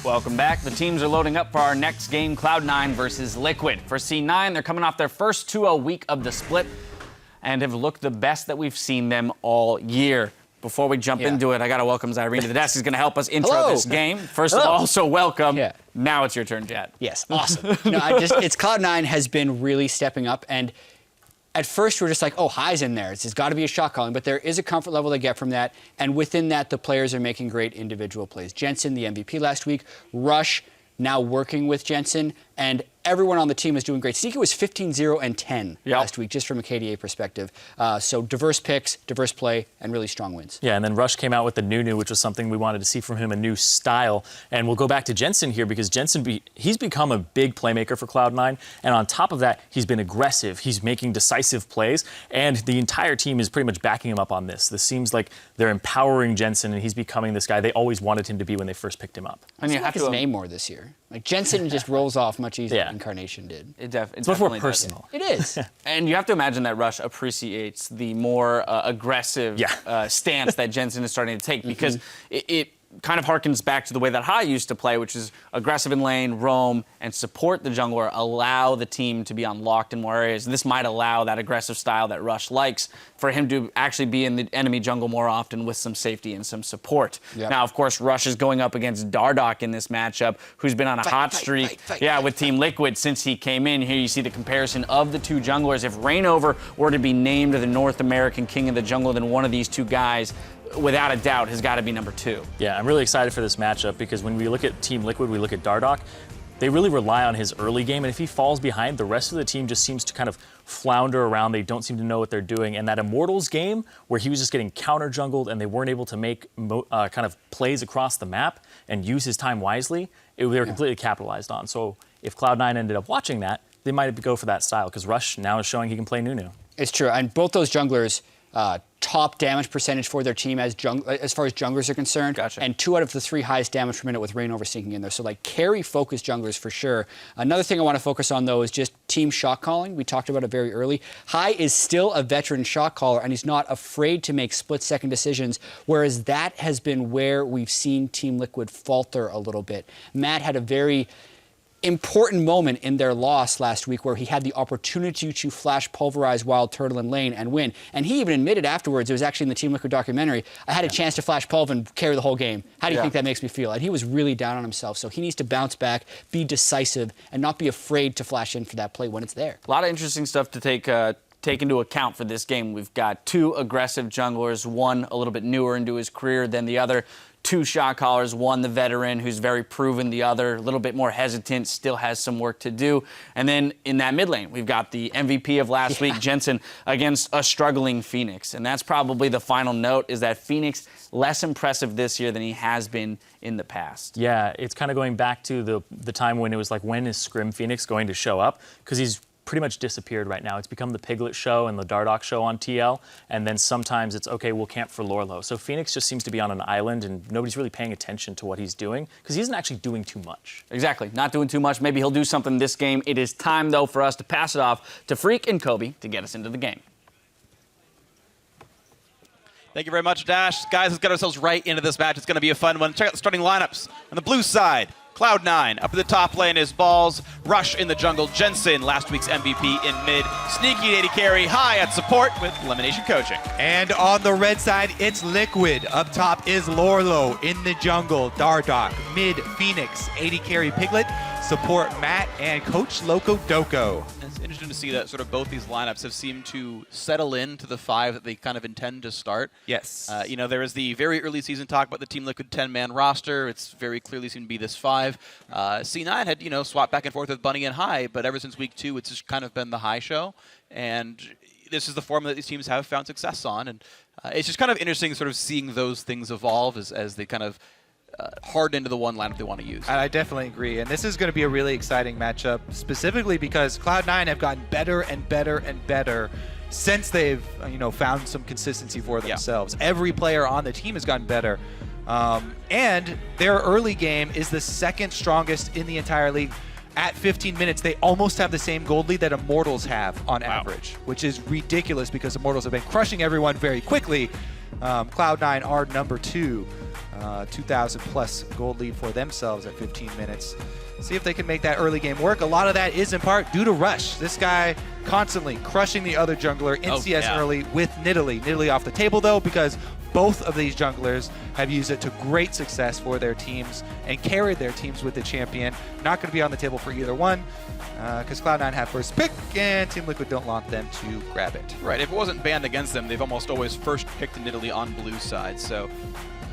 Welcome back. The teams are loading up for our next game, Cloud9 versus Liquid. For C9, they're coming off their first 2-0 week of the split and have looked the best that we've seen them all year. Before we jump into it, I got to welcome Zyrene to the desk. He's going to help us intro this game. First of all, so welcome. Now it's your turn, Chad. Yes, awesome. It's Cloud9 has been really stepping up, and at first we're just like, oh, High's in there. It's got to be a shot calling, but there is a comfort level they get from that, and within that, the players are making great individual plays. Jensen, the MVP last week. Rush, now working with Jensen, and everyone on the team is doing great. Sneaky was 15-0 and 10 last week, just from a KDA perspective. So diverse picks, diverse play, and really strong wins. Yeah, and then Rush came out with the Nunu, which was something we wanted to see from him, a new style. And we'll go back to Jensen here because Jensen, he's become a big playmaker for Cloud9. And on top of that, he's been aggressive. He's making decisive plays. And the entire team is pretty much backing him up on this. This seems like they're empowering Jensen, and he's becoming this guy they always wanted him to be when they first picked him up. And you have his name more this year. Like Jensen just rolls off much easier than Incarnation did. It's much more personal. It is. And you have to imagine that Rush appreciates the more aggressive stance that Jensen is starting to take because it kind of harkens back to the way that High used to play, which is aggressive in lane, roam, and support the jungler, allow the team to be unlocked in more areas. And this might allow that aggressive style that Rush likes for him to actually be in the enemy jungle more often with some safety and some support. Now, of course, Rush is going up against Dardoch in this matchup, who's been on a hot streak with Team Liquid since he came in. Here you see the comparison of the two junglers. If Reignover were to be named the North American King of the Jungle, then one of these two guys, without a doubt, has got to be number 2. Yeah, I'm really excited for this matchup because when we look at Team Liquid, we look at Dardoch. They really rely on his early game, and if he falls behind, the rest of the team just seems to kind of flounder around. They don't seem to know what they're doing. And that Immortals game, where he was just getting counter-jungled and they weren't able to make kind of plays across the map and use his time wisely, they were completely capitalized on. So if Cloud9 ended up watching that, they might go for that style, because Rush now is showing he can play Nunu. It's true, and both those junglers, top damage percentage for their team as far as junglers are concerned. And 2 out of the 3 highest damage per minute with Reignover sinking in there. So like carry-focused junglers for sure. Another thing I want to focus on, though, is just team shot calling. We talked about it very early. High is still a veteran shot caller, and he's not afraid to make split-second decisions, whereas that has been where we've seen Team Liquid falter a little bit. Matt had a very important moment in their loss last week where he had the opportunity to flash pulverize Wild Turtle in lane and win. And he even admitted afterwards, it was actually in the Team Liquid documentary, I had a chance to flash pulv and carry the whole game. How do you think that makes me feel? And he was really down on himself. So he needs to bounce back, be decisive, and not be afraid to flash in for that play when it's there. A lot of interesting stuff to take into account for this game. We've got 2 aggressive junglers, one a little bit newer into his career than the other. 2 shot callers, one the veteran who's very proven, the other a little bit more hesitant, still has some work to do. And then in that mid lane, we've got the MVP of last week, Jensen, against a struggling Phoenix. And that's probably the final note, is that Phoenix less impressive this year than he has been in the past. Yeah, it's kind of going back to the time when it was like, when is Scrim Phoenix going to show up? Because he's pretty much disappeared right now. It's become the Piglet show and the Dardoch show on TL, and then sometimes it's, okay, we'll camp for Lorlo. So Phoenix just seems to be on an island, and nobody's really paying attention to what he's doing, because he isn't actually doing too much. Exactly, not doing too much. Maybe he'll do something this game. It is time, though, for us to pass it off to Freak and Kobe to get us into the game. Thank you very much, Dash. Guys, let's get ourselves right into this match. It's going to be a fun one. Check out the starting lineups. On the blue side, Cloud9. Up in the top lane is Balls. Rush in the jungle. Jensen, last week's MVP in mid. Sneaky AD carry. High at support with elimination coaching. And on the red side, it's Liquid. Up top is Lorlo. In the jungle, Dardoch. Mid, Phoenix. AD carry Piglet. Support Matt and Coach Loco Doco. It's interesting to see that sort of both these lineups have seemed to settle into the 5 that they kind of intend to start. Yes. You know, there was the very early season talk about the Team Liquid 10-man roster. It's very clearly seemed to be this 5. C9 had, you know, swapped back and forth with Bunny and High, but ever since week 2, it's just kind of been the High show. And this is the formula that these teams have found success on. And it's just kind of interesting sort of seeing those things evolve as they kind of harden into the one lineup they want to use. I definitely agree. And this is going to be a really exciting matchup, specifically because Cloud9 have gotten better and better and better since they've found some consistency for themselves. Every player on the team has gotten better. And their early game is the 2nd strongest in the entire league. At 15 minutes, they almost have the same gold lead that Immortals have on average, which is ridiculous because Immortals have been crushing everyone very quickly. Cloud9 are number 2, 2,000 plus gold lead for themselves at 15 minutes. See if they can make that early game work. A lot of that is in part due to Rush. This guy constantly crushing the other jungler in CS early with Nidalee. Nidalee off the table though, because both of these junglers have used it to great success for their teams and carried their teams with the champion. Not going to be on the table for either one because Cloud9 have first pick and Team Liquid don't want them to grab it. Right, if it wasn't banned against them, they've almost always first picked Nidalee on blue side. So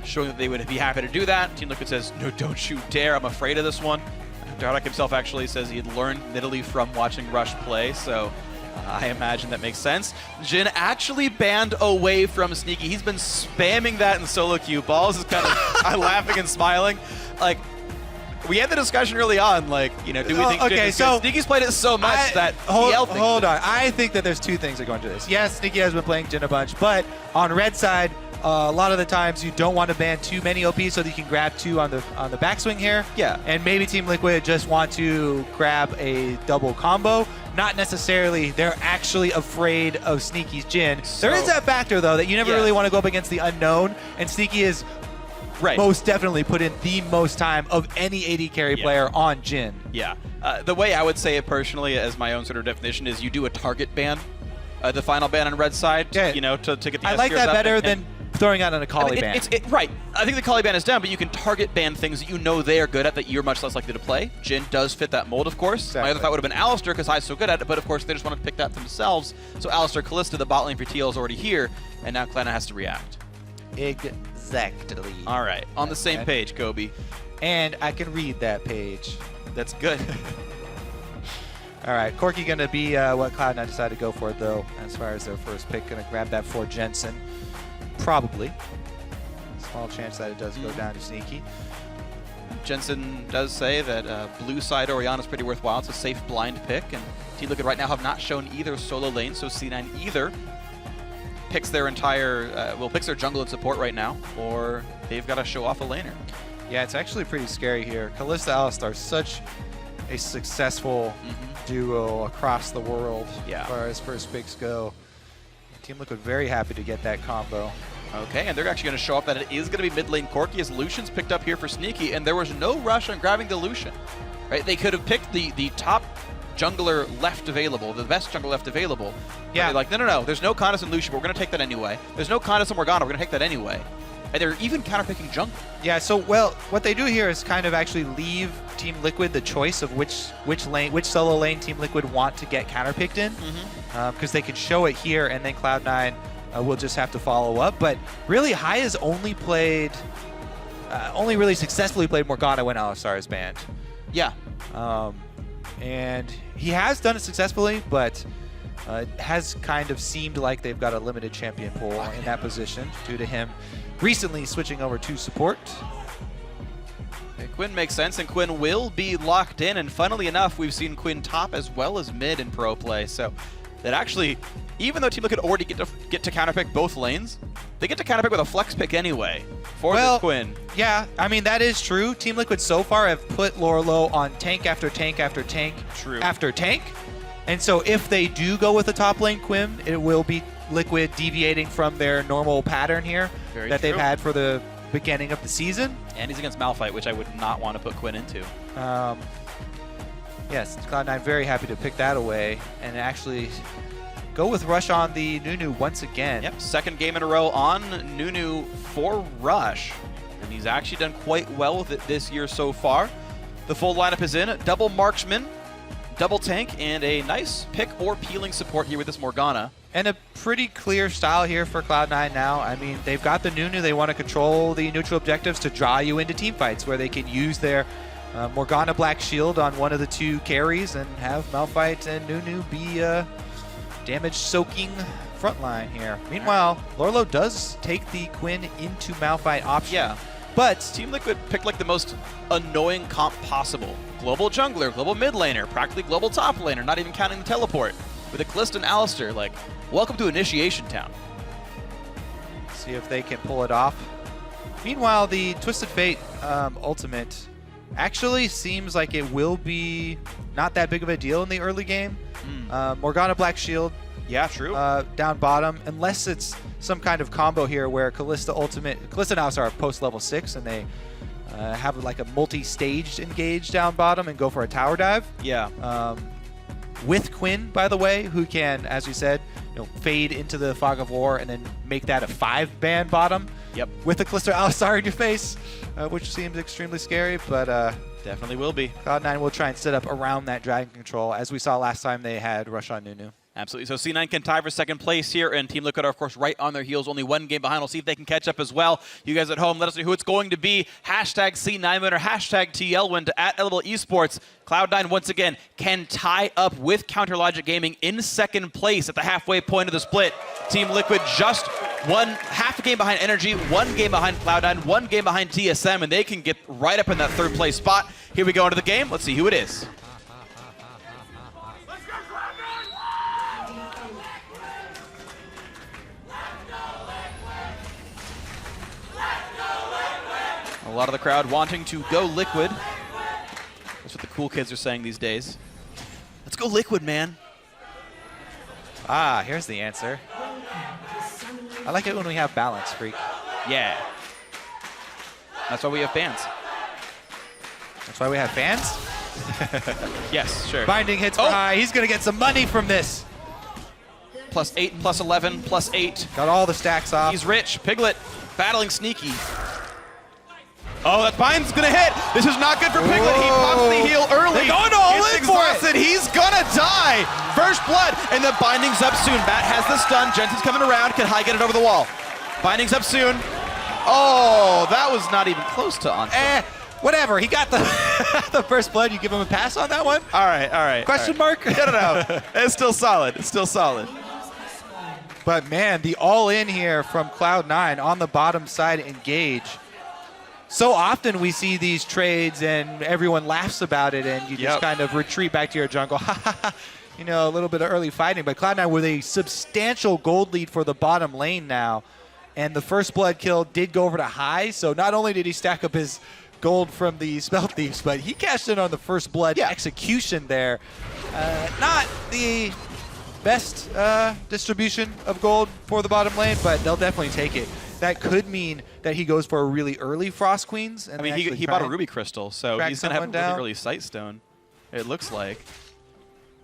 showing that they would be happy to do that. Team Liquid says, no, don't you dare. I'm afraid of this one. Dardoch himself actually says he had learned Nidalee from watching Rush play, so I imagine that makes sense. Jin actually banned away from Sneaky. He's been spamming that in solo queue. Balls is kind of laughing and smiling. Like, we had the discussion early on, like, you know, do we think Jin is good? Sneaky's played it so much that hold on. I think that there's two things that go into this. Yes, Sneaky has been playing Jin a bunch, but on red side, a lot of the times you don't want to ban too many OP so that you can grab 2 on the backswing here. Yeah. And maybe Team Liquid just want to grab a double combo. Not necessarily they're actually afraid of Sneaky's Jin. So, there is that factor though that you never really want to go up against the unknown, and Sneaky is most definitely put in the most time of any AD carry player on Jin. Yeah. The way I would say it personally as my own sort of definition is you do a target ban. The final ban on red side, you know, to get the I like that better than throwing out an Akali ban. Right. I think the Akali ban is done, but you can target ban things that you know they are good at that you're much less likely to play. Jin does fit that mold, of course. Exactly. My other thought would have been Alistar because High's so good at it, but of course they just wanted to pick that themselves. So Alistar Kalista, the bot lane for TL, is already here, and now Cloud9 has to react. Exactly. All right. On the same page, Kobe. And I can read that page. That's good. All right, Corki going to be what Cloud9 decided to go for, though, as far as their first pick. Going to grab that for Jensen. Probably. Small chance that it does go down to Sneaky. Jensen does say that blue side Orianna is pretty worthwhile. It's a safe blind pick, and Team Liquid right now have not shown either solo lane, so C9 either picks their entire, picks their jungle and support right now, or they've got to show off a laner. Yeah, it's actually pretty scary here. Kalista Alistar, such a successful duo across the world as far as first picks go. Team Liquid very happy to get that combo. Okay, and they're actually going to show up that it is going to be mid lane Corki as Lucian's picked up here for Sneaky, and there was no rush on grabbing the Lucian. Right? They could have picked the top jungler left available, the best jungler left available. Yeah. They're like, no, there's no Contest and Lucian, but we're going to take that anyway. There's no Contest and Morgana, we're going to take that anyway. And they're even counterpicking jungle. Yeah, so, what they do here is kind of actually leave Team Liquid the choice of which solo lane Team Liquid want to get counterpicked in, because they can show it here, and then Cloud9 will just have to follow up. But really, High has only really successfully played Morgana when Alistar is banned. Yeah. And he has done it successfully, but it has kind of seemed like they've got a limited champion pool in that position due to him recently switching over to support. Okay, Quinn makes sense, and Quinn will be locked in, and funnily enough, we've seen Quinn top as well as mid in pro play, so that actually, even though Team Liquid already get to counterpick both lanes, they get to counterpick with a flex pick anyway for this Quinn. Yeah, I mean, that is true. Team Liquid so far have put Lorelo on tank after tank after tank after tank, and so if they do go with the top lane Quinn, it will be Liquid deviating from their normal pattern here they've had for the beginning of the season. And he's against Malphite, which I would not want to put Quinn into. Yes, Cloud9 very happy to pick that away and actually go with Rush on the Nunu once again. Yep, second game in a row on Nunu for Rush. And he's actually done quite well with it this year so far. The full lineup is in, double marksman, double tank, and a nice pick or peeling support here with this Morgana. And a pretty clear style here for Cloud9 now. I mean, they've got the Nunu. They want to control the neutral objectives to draw you into team fights where they can use their Morgana Black Shield on one of the 2 carries and have Malphite and Nunu be damage-soaking front line here. Meanwhile, Lorelo does take the Quinn into Malphite option. Yeah, but Team Liquid picked like the most annoying comp possible. Global jungler, global mid laner, practically global top laner, not even counting the teleport. With a Kalista and Alistar, like, welcome to Initiation Town. See if they can pull it off. Meanwhile, the Twisted Fate ultimate actually seems like it will be not that big of a deal in the early game. Morgana Black Shield Yeah, true. Down bottom, unless it's some kind of combo here where Kalista now are post level 6 and they have like a multi-staged engage down bottom and go for a tower dive. Yeah. With Quinn, by the way, who can, as we said, fade into the fog of war and then make that a 5-ban bottom. Yep. With the Kalista Alistar in your face, which seems extremely scary, but definitely will be. Cloud9 will try and set up around that dragon control, as we saw last time they had Rush on Nunu. Absolutely. So C9 can tie for second place here, and Team Liquid are, of course, right on their heels. Only one game behind. We'll see if they can catch up as well. You guys at home, let us know who it's going to be. Hashtag C9 winner, hashtag TL win to @ NA Esports. Cloud9, once again, can tie up with Counter Logic Gaming in second place at the halfway point of the split. Team Liquid just half a game behind Energy, 1 game behind Cloud9, 1 game behind TSM, and they can get right up in that third place spot. Here we go into the game. Let's see who it is. A lot of the crowd wanting to go Liquid. That's what the cool kids are saying these days. Let's go Liquid, man. Ah, here's the answer. I like it when we have balance, Freak. Yeah. That's why we have bans. That's why we have fans? Yes, sure. Binding hits for high. He's going to get some money from this. +8, +11, +8. Got all the stacks off. He's rich. Piglet battling Sneaky. Oh, that bind's gonna hit. This is not good for Piglet. He pops the heal early. They're going all Gets in for it. exhausted. He's gonna die. First blood, and the binding's up soon. Bat has the stun. Jensen's coming around. Can High get it over the wall? Binding's up soon. Oh, that was not even close to on. Whatever. He got the the first blood. You give him a pass on that one? All right, all right. Question mark? No. It's still solid. It's still solid. But man, the all-in here from Cloud9 on the bottom side engage. So often we see these trades and everyone laughs about it and you just kind of retreat back to your jungle. A little bit of early fighting. But Cloud9 with a substantial gold lead for the bottom lane now. And the first blood kill did go over to High. So not only did he stack up his gold from the Spell Thieves, but he cashed in on the first blood execution there. Not the best distribution of gold for the bottom lane, but they'll definitely take it. That could mean that he goes for a really early Frost Queens. And I mean, he bought a Ruby Crystal, so he's going to have a really early Sight Stone, it looks like.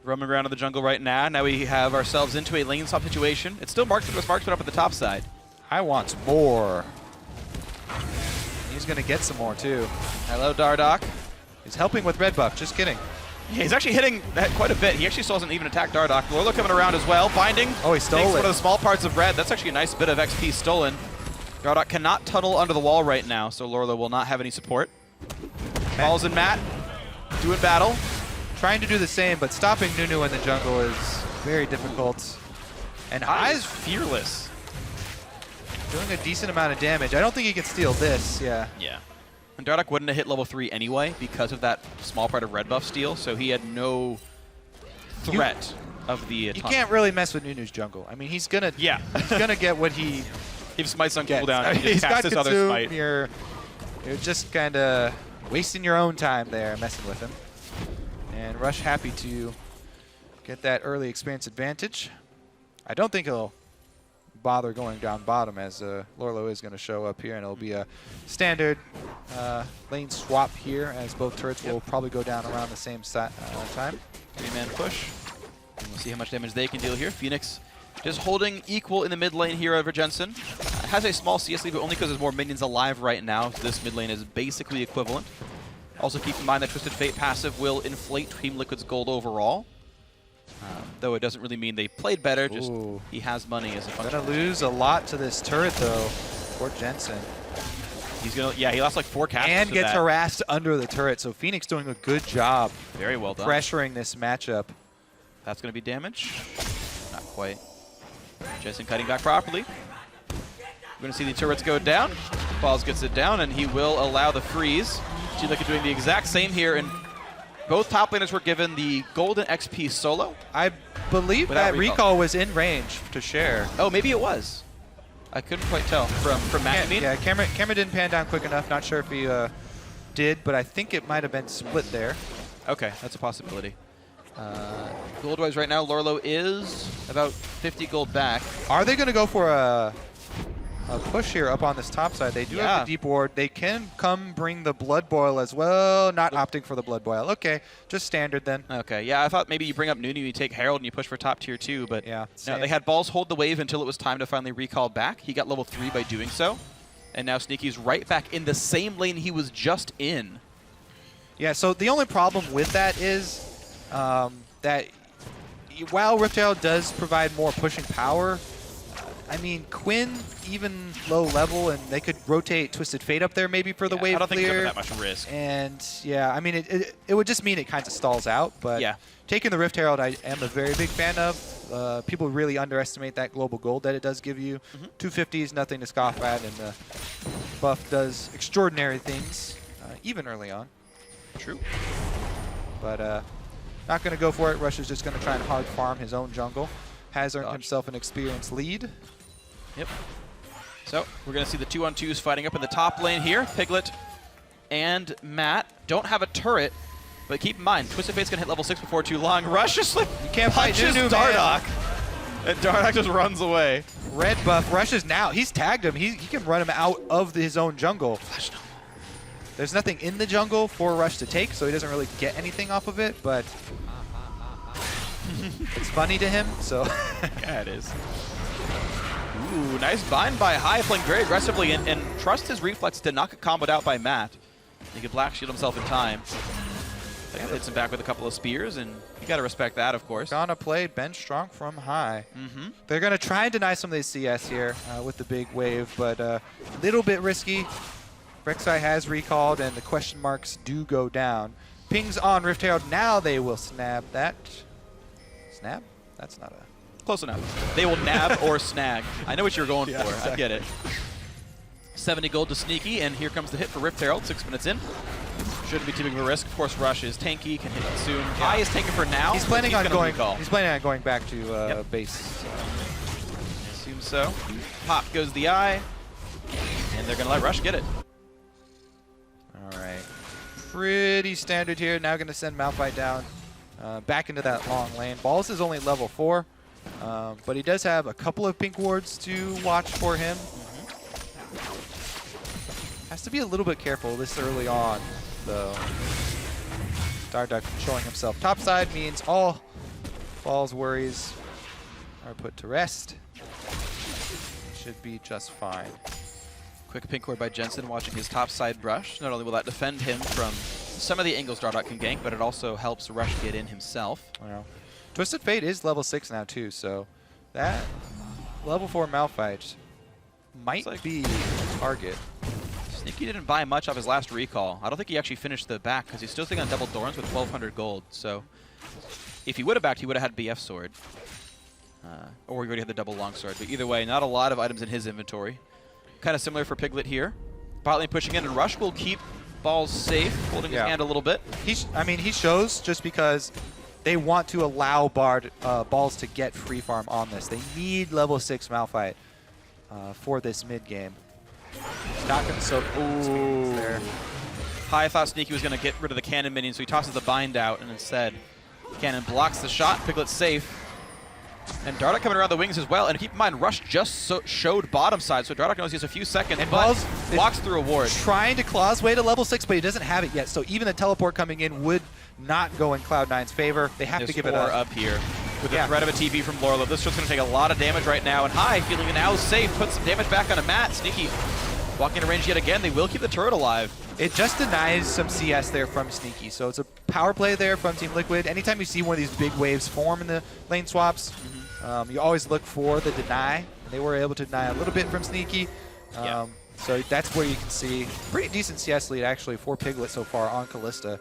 Roaming around in the jungle right now. Now we have ourselves into a lane swap situation. It's still marked with Marksman up at the top side. I want more. He's going to get some more, too. Hello, Dardoch. He's helping with red buff. Just kidding. Yeah, he's actually hitting that quite a bit. He actually still hasn't even attacked Dardoch. Lorlo coming around as well. Binding. Oh, he stole it. One of the small parts of red. That's actually a nice bit of XP stolen. Dardoch cannot tunnel under the wall right now, so Lorlo will not have any support. Falls in Matt. Doing battle. Trying to do the same, but stopping Nunu in the jungle is very difficult. And High's fearless. Doing a decent amount of damage. I don't think he can steal this, Yeah. And Dardoch wouldn't have hit level 3 anyway because of that small part of red buff steal, so he had no threat of the You can't really mess with Nunu's jungle. I mean, he's gonna get what he He smites on cooldown. I mean, He just casts this other smite. You're just kind of wasting your own time there messing with him. And Rush happy to get that early experience advantage. I don't think he'll bother going down bottom as Lorlo is going to show up here, and it'll be a standard lane swap here as both turrets will probably go down around the same time. 3-man push. And we'll see how much damage they can deal here. Phoenix just holding equal in the mid lane here over Jensen. Has a small CS lead, but only because there's more minions alive right now. So this mid lane is basically equivalent. Also keep in mind that Twisted Fate passive will inflate Team Liquid's gold overall. Though it doesn't really mean they played better, just he has money as a function. Gonna lose a lot to this turret though for Jensen. He's gonna, he lost like 4 casters and gets that. harassed under the turret. So Phoenix doing a good job. Very well done. Pressuring this matchup. That's gonna be damage. Not quite. Jensen cutting back properly. We're gonna see the turrets go down. Falls gets it down, and he will allow the freeze. Team Liquid doing the exact same here, and both top laners were given the golden XP solo. I believe that recall was in range to share. Oh, maybe it was. I couldn't quite tell from Matt. You mean? Yeah, camera didn't pan down quick enough. Not sure if he did, but I think it might have been split there. Okay, that's a possibility. Gold-wise right now, Lorlo is about 50 gold back. Are they going to go for a push here up on this top side? They do have the deep ward. They can come bring the Blood Boil as well. Not opting for the Blood Boil. Okay, just standard then. Okay, yeah, I thought maybe you bring up Nunu, you take Herald, and you push for top tier 2, but yeah, no, they had Balls hold the wave until it was time to finally recall back. He got level 3 by doing so, and now Sneaky's right back in the same lane he was just in. Yeah, so the only problem with that is that while Rift Herald does provide more pushing power, I mean, Quinn, even low level, and they could rotate Twisted Fate up there maybe for the wave clear. I don't think it's that much risk. And yeah, I mean, it would just mean it kind of stalls out. But taking the Rift Herald, I am a very big fan of. People really underestimate that global gold that it does give you. 250 is nothing to scoff at, and the buff does extraordinary things, even early on. True. But not going to go for it. Rush is just going to try and hard farm his own jungle. Has earned himself an experienced lead. Yep. So we're going to see the 2-on-2s fighting up in the top lane here. Piglet and Matt don't have a turret, but keep in mind, Twisted Fate's going to hit level 6 before too long. Rush just like punches Dardoch, and Dardoch just runs away. Red buff. Rush is now. He's tagged him. He can run him out of his own jungle. There's nothing in the jungle for Rush to take, so he doesn't really get anything off of it, but it's funny to him, so. Yeah, it is. Ooh, nice bind by High, playing very aggressively, and trust his reflex to knock a comboed out by Matt. He could black shield himself in time. Hits him back with a couple of spears, and you got to respect that, of course. Gonna play bench strong from High. They're going to try and deny some of these CS here with the big wave, but a little bit risky. Rek'Sai has recalled, and the question marks do go down. Pings on Rift Herald. Now they will snap that. Snap? That's not a... Close enough. They will nab or snag. I know what you're going for. Exactly. I get it. 70 gold to Sneaky, and here comes the hit for Rift Herald, 6 minutes in. Shouldn't be too big of a risk. Of course, Rush is tanky, can hit it soon. High is taken for now. He's planning on going. He's planning on going back to base. Assume so. Pop goes the eye, and they're gonna let Rush get it. All right. Pretty standard here. Now gonna send Malphite down back into that long lane. Balls is only level 4, but he does have a couple of pink wards to watch for him. Has to be a little bit careful this early on, though. Dardoch showing himself topside means all Ball's worries are put to rest. Should be just fine. Quick pink ward by Jensen, watching his topside rush. Not only will that defend him from some of the angles Dardoch can gank, but it also helps Rush get in himself. Well, Twisted Fate is level 6 now, too, so that level 4 Malphite might be target. Sneaky didn't buy much off his last recall. I don't think he actually finished the back because he's still sitting on double Dorans with 1,200 gold. So if he would have backed, he would have had BF sword. Or he already had the double longsword. But either way, not a lot of items in his inventory. Kind of similar for Piglet here. Bot lane pushing in, and Rush will keep Balls safe, holding his hand a little bit. I mean, he shows just because they want to allow Balls to get free farm on this. They need level 6 Malphite for this mid game. Not going to soak there. High thought Sneaky was going to get rid of the cannon minion, so he tosses the bind out, and instead cannon blocks the shot. Piglet's safe. And Dardoch coming around the wings as well. And keep in mind, Rush just showed bottom side, so Dardoch knows he has a few seconds, and but walks through a ward. Trying to claw's way to level 6, but he doesn't have it yet. So even the teleport coming in would not go in Cloud9's favor. They have to give it up here. With the threat of a TP from Lorlo, this shot's going to take a lot of damage right now. And High, feeling now safe, puts some damage back onto Matt. Sneaky walking in range yet again. They will keep the turret alive. It just denies some CS there from Sneaky. So it's a power play there from Team Liquid. Anytime you see one of these big waves form in the lane swaps, you always look for the deny. They were able to deny a little bit from Sneaky. So that's where you can see pretty decent CS lead actually for Piglet so far on Kalista.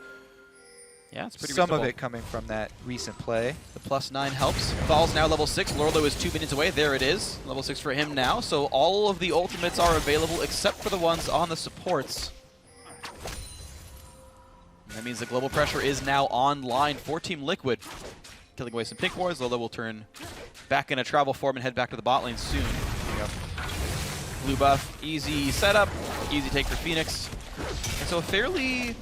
Yeah, it's pretty Some reasonable. of it coming from that recent play. The +9 helps. Ball's now level 6. Lorlo is 2 minions away. There it is. Level 6 for him now. So all of the ultimates are available except for the ones on the supports. And that means the global pressure is now online for Team Liquid. Killing away some pink wards. Lorlo will turn back in a travel form and head back to the bot lane soon. Blue buff, easy setup, easy take for Phoenix. And so a fairly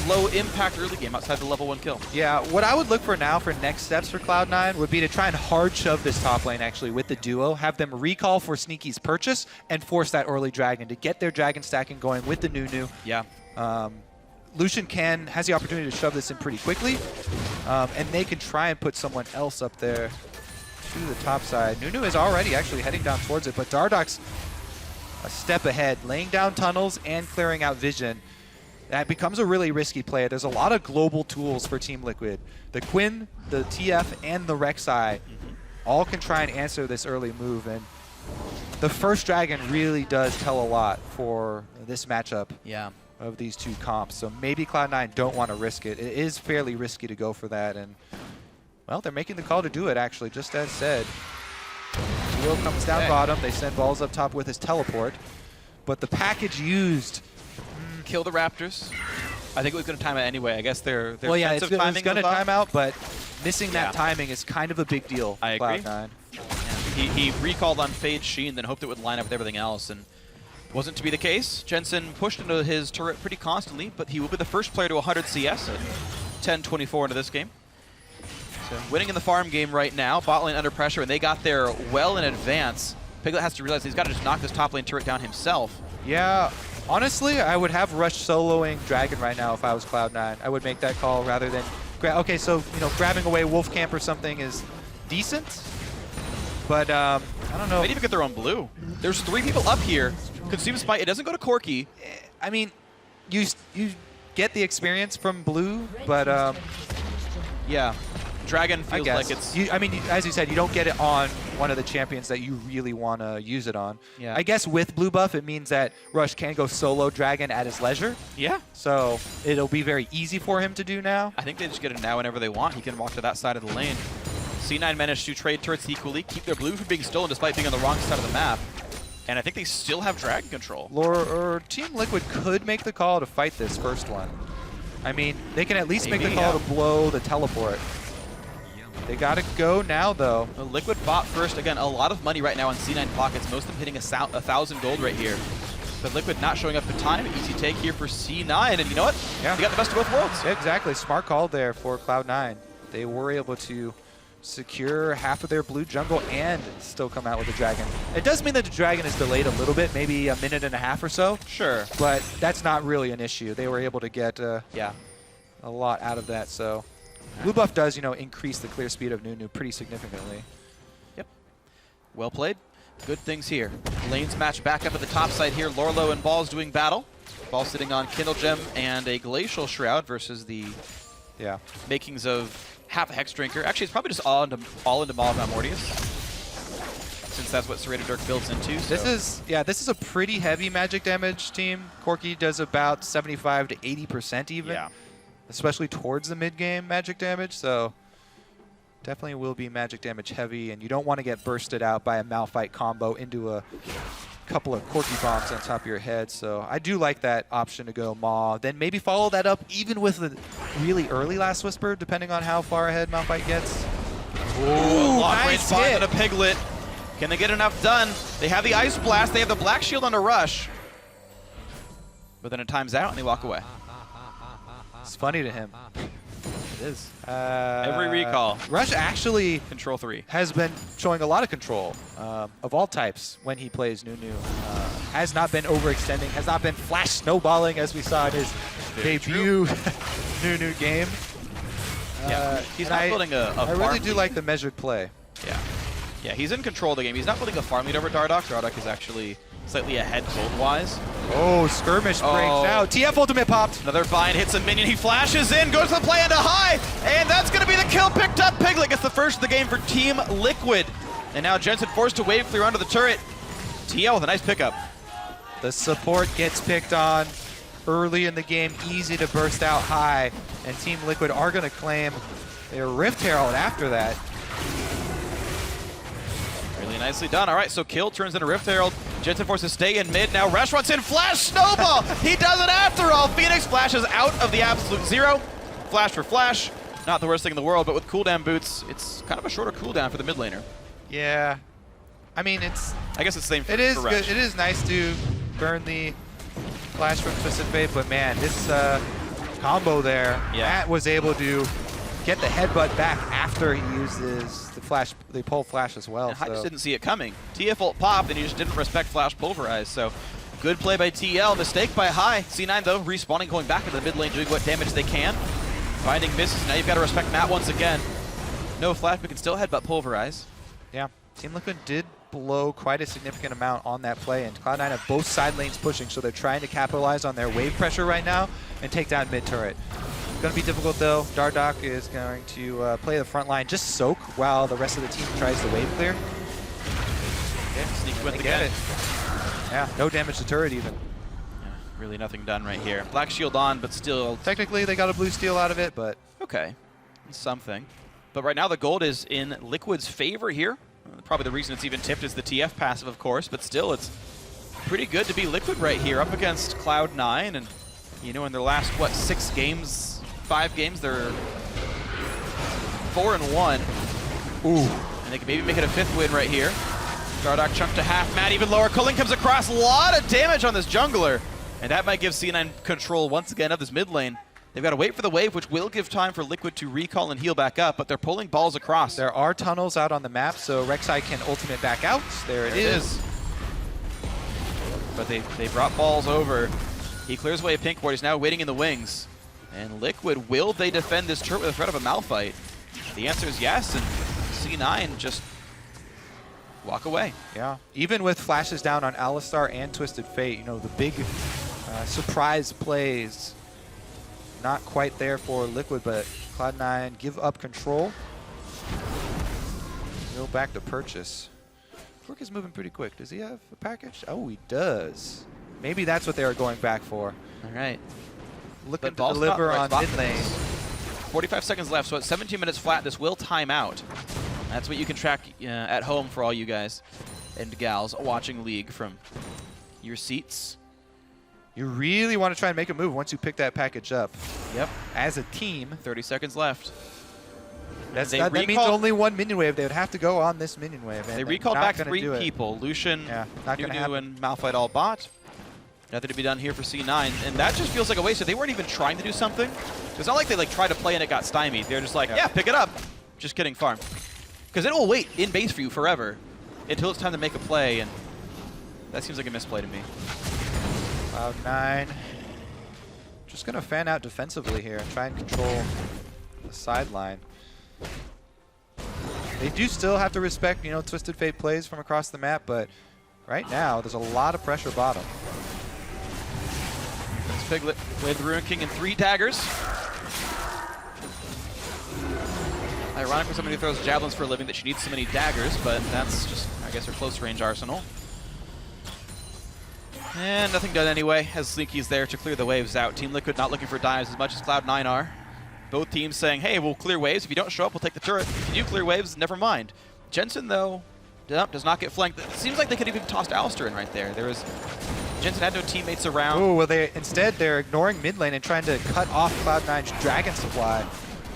low impact early game outside the level 1 kill. Yeah, what I would look for now for next steps for Cloud9 would be to try and hard shove this top lane actually with the duo, have them recall for Sneaky's purchase, and force that early dragon to get their dragon stacking going with the Nunu. Yeah. Lucian has the opportunity to shove this in pretty quickly, and they can try and put someone else up there to the top side. Nunu is already actually heading down towards it, but Dardoch's a step ahead, laying down tunnels and clearing out vision. That becomes a really risky play. There's a lot of global tools for Team Liquid. The Quinn, the TF, and the Rek'Sai all can try and answer this early move, and the first dragon really does tell a lot for this matchup. Yeah. Of these two comps. So maybe Cloud9 don't want to risk it. It is fairly risky to go for that, and well, they're making the call to do it actually, just as said. Duo comes down bottom, they send balls up top with his teleport, but the package used... Kill the Raptors. I think it was going to time it anyway. I guess their well, yeah, it's timing going to was off. time out, but missing that timing is kind of a big deal for I agree. Cloud9. Yeah. He recalled on Fade Sheen, then hoped it would line up with everything else, and wasn't to be the case. Jensen pushed into his turret pretty constantly, but he will be the first player to 100 CS at 10-24 into this game. So winning in the farm game right now, bot lane under pressure, and they got there well in advance. Piglet has to realize he's got to just knock this top lane turret down himself. Yeah, honestly, I would have Rush soloing Dragon right now if I was Cloud9. I would make that call rather than... Okay, so, you know, grabbing away Wolf Camp or something is decent, but I don't know. They'd even get their own blue. There's 3 people up here. Consume Spite, it doesn't go to Corki. I mean, you get the experience from blue, but yeah, Dragon feels like it's... I mean, as you said, you don't get it on one of the champions that you really want to use it on. Yeah. I guess with blue buff, it means that Rush can go solo Dragon at his leisure. Yeah. So it'll be very easy for him to do now. I think they just get it now whenever they want. He can walk to that side of the lane. C9 managed to trade turrets equally, keep their blue from being stolen despite being on the wrong side of the map. And I think they still have dragon control. Or Team Liquid could make the call to fight this first one. I mean, they can at least make the call to blow the teleport. They gotta go now, though. Liquid bought first. Again, a lot of money right now on C9 pockets. Most of them hitting 1,000 gold right here. But Liquid not showing up in time. Easy take here for C9. And you know what? Yeah. They got the best of both worlds. Yeah, exactly. Smart call there for Cloud9. They were able to secure half of their blue jungle and still come out with a dragon. It does mean that the dragon is delayed a little bit, maybe a minute and a half or so. Sure. But that's not really an issue. They were able to get a lot out of that. So blue buff does, you know, increase the clear speed of Nunu pretty significantly. Yep. Well played. Good things here. Lanes match back up at the top side here. Lorlo and Ball's doing battle. Ball sitting on Kindle Gem and a Glacial Shroud versus the makings of half a Hex Drinker. Actually, it's probably just all into Molotov Mortius, since that's what Serrated Dirk builds into. So. This is a pretty heavy magic damage team. Corki does about 75 to 80% even, especially towards the mid game magic damage. So definitely will be magic damage heavy, and you don't want to get bursted out by a Malphite combo into a couple of Corki bombs on top of your head. So I do like that option to go Maw. Then maybe follow that up even with a really early Last Whisper, depending on how far ahead Malphite gets. Ooh, long range nice bind hit. on a Piglet. Can they get enough done? They have the Ice Blast. They have the Black Shield on a Rush. But then it times out and they walk away. It's funny to him. It is. Every recall. Rush actually Control 3. has been showing a lot of control of all types when he plays Nunu. Has not been overextending, has not been flash snowballing as we saw in his debut Nunu game. He's not building a I farm really do lead. like the measured play. Yeah, he's in control of the game. He's not building a farm lead over Dardoch. Dardoch is actually slightly ahead gold-wise. Oh, Skirmish breaks out. TF ultimate popped. Another bind hits a minion. He flashes in, goes to the play into high, and that's going to be the kill picked up. Piglet gets the first of the game for Team Liquid. And now Jensen forced to wave clear onto the turret. TL with a nice pickup. The support gets picked on early in the game, easy to burst out high, and Team Liquid are going to claim their Rift Herald after that. Really nicely done. All right, so kill turns into Rift Herald. Jensen forces to stay in mid. Now Rush wants in. Flash Snowball. He does it after all. Phoenix flashes out of the absolute zero. Flash for flash. Not the worst thing in the world, but with cooldown boots, it's kind of a shorter cooldown for the mid laner. Yeah. I mean, I guess it's the same for it is Rush. good. It is nice to burn the flash from Twisted Fate, but man, this combo there. Yeah. Matt was able to get the headbutt back after he uses the flash, the pole flash as well. And I just didn't see it coming. TF ult popped, and he just didn't respect flash pulverize. So good play by TL. Mistake by High. C9 though respawning, going back into the mid lane, doing what damage they can. Finding misses. Now you've got to respect Matt once again. No flash, but can still headbutt pulverize. Yeah, Team Liquid did blow quite a significant amount on that play, and Cloud9 have both side lanes pushing, so they're trying to capitalize on their wave pressure right now and take down mid turret. Going to be difficult though. Dardoch is going to play the front line, just soak while the rest of the team tries to wave clear. Okay, sneak with They again. get it. Yeah, no damage to turret even. Yeah, really nothing done right here. Black shield on, but still. Technically, they got a blue steal out of it, but Okay, something. But right now the gold is in Liquid's favor here. Probably the reason it's even tipped is the TF passive, of course, but still it's pretty good to be Liquid right here up against Cloud9. And, you know, in their last, what, 5 games, they're 4-1. ooh. And they can maybe make it a 5th win right here. Dardoch chunked to half, Matt even lower. Culling comes across, a lot of damage on this jungler. And that might give C9 control once again of this mid lane. They've got to wait for the wave, which will give time for Liquid to recall and heal back up, but they're pulling balls across. There are tunnels out on the map, so Rek'Sai can ultimate back out. There it is. But they brought balls over. He clears away a pink board. He's now waiting in the wings. And Liquid, will they defend this turret with the threat of a Malphite? The answer is yes, and C9 just walk away. Yeah, even with flashes down on Alistar and Twisted Fate, you know, the big surprise plays not quite there for Liquid, but Cloud9 give up control. Go back to purchase. FLICKR is moving pretty quick. Does he have a package? Oh, he does. Maybe that's what they were going back for. All right. Looking to ball's deliver not on right mid spot. lane. 45 seconds left, so at 17 minutes flat, this will time out. That's what you can track at home for all you guys and gals watching League from your seats. You really want to try and make a move once you pick that package up. Yep. As a team, 30 seconds left. that means only one minion wave. They would have to go on this minion wave. And They they're recalled not back gonna 3 do it. people. Lucian, Yeah, not gonna Nunu, happen. and Malphite all bot. Nothing to be done here for C9, and that just feels like a waste. So they weren't even trying to do something. It's not like they tried to play and it got stymied. They're just like, yeah, pick it up. Just kidding, farm. Because it will wait in base for you forever until it's time to make a play, and that seems like a misplay to me. Cloud9 just going to fan out defensively here and try and control the sideline. They do still have to respect, you know, Twisted Fate plays from across the map, but right now there's a lot of pressure bottom. It's Piglet with Ruin King and 3 daggers. Ironic for somebody who throws javelins for a living that she needs so many daggers, but that's just, I guess, her close range arsenal. And nothing done anyway, as Slinky's there to clear the waves out. Team Liquid not looking for dives as much as Cloud9 are. Both teams saying, hey, we'll clear waves. If you don't show up, we'll take the turret. If you do clear waves, never mind. Jensen, though, does not get flanked. It seems like they could have even tossed Alistar in right there. Jensen had no teammates around. Oh, well, instead they're ignoring mid lane and trying to cut off Cloud9's dragon supply.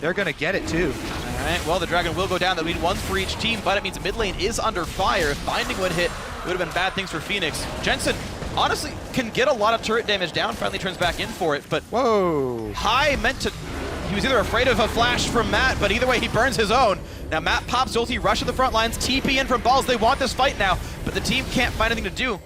They're going to get it too. All right, well, the dragon will go down. That'll mean 1 for each team, but it means mid lane is under fire. If Binding would hit, it would have been bad things for Phoenix. Jensen, honestly, can get a lot of turret damage down, finally turns back in for it, but Whoa. High meant to... He was either afraid of a flash from Matt, but either way, he burns his own. Now Matt pops ulti, rush to the front lines, TP in from balls. They want this fight now, but the team can't find anything to do.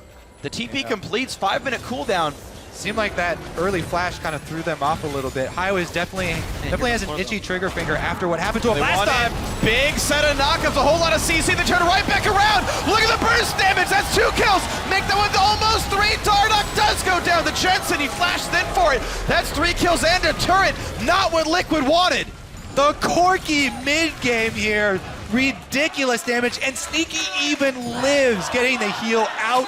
The TP completes, 5-minute cooldown. Seemed like that early flash kind of threw them off a little bit. High was definitely has an itchy trigger finger after what happened to him last time. Big set of knockups, a whole lot of CC. They turn right back around. Look at the burst damage. That's 2 kills. Make that with almost 3. Dardoch does go down. The Jensen, he flashed in for it. That's 3 kills and a turret. Not what Liquid wanted. The Corki mid-game here. Ridiculous damage, and Sneaky even lives, getting the heal out.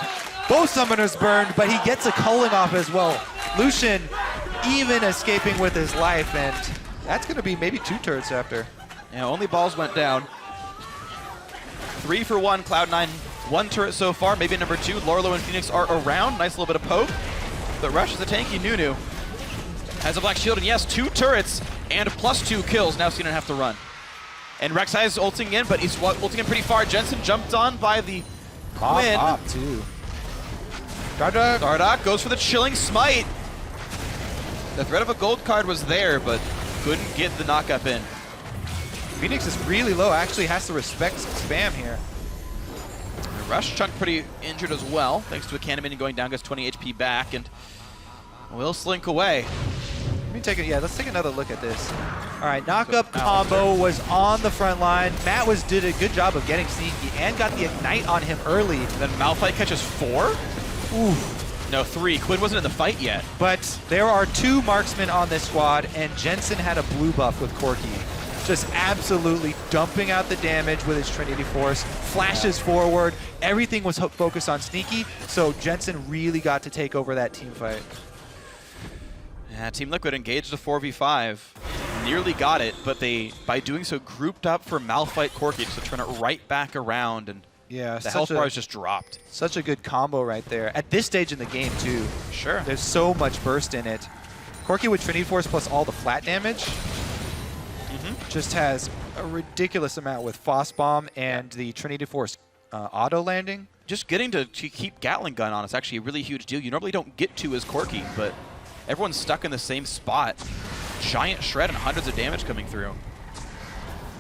Both summoners burned, but he gets a culling off as well. Lucian even escaping with his life, and that's going to be maybe 2 turrets after. Yeah, only balls went down. 3 for 1, Cloud9, 1 turret so far, maybe number 2. Lorlo and Phoenix are around, nice little bit of poke. But Rush is a tanky Nunu. Has a black shield, and yes, 2 turrets and +2 kills. Now Cena have to run. And Rek'Sai is ulting in, but he's ulting in pretty far. Jensen jumped on by the Quinn. Off too. Dardoch goes for the chilling smite. The threat of a gold card was there, but couldn't get the knockup in. Phoenix is really low, actually has to respect spam here. Rush Chunk pretty injured as well, thanks to a cannon minion going down, gets 20 HP back, and will slink away. Let me take it. Yeah, let's take another look at this. All right, knockup combo was on the front line. Matt did a good job of getting sneaky and got the ignite on him early. Then Malphite catches 4? Ooh. No, 3. Quinn wasn't in the fight yet. But there are 2 marksmen on this squad, and Jensen had a blue buff with Corki. Just absolutely dumping out the damage with his Trinity Force. Flashes forward. Everything was focused on sneaky, so Jensen really got to take over that team fight. Yeah, Team Liquid engaged a 4v5. Nearly got it, but they, by doing so, grouped up for Malphite Corki to turn it right back around, and yeah, the health bars just dropped. Such a good combo right there. At this stage in the game, too. Sure. There's so much burst in it. Corki with Trinity Force plus all the flat damage just has a ridiculous amount with Phos Bomb and the Trinity Force auto landing. Just getting to keep Gatling Gun on is actually a really huge deal. You normally don't get to as Corki, but everyone's stuck in the same spot. Giant shred and hundreds of damage coming through.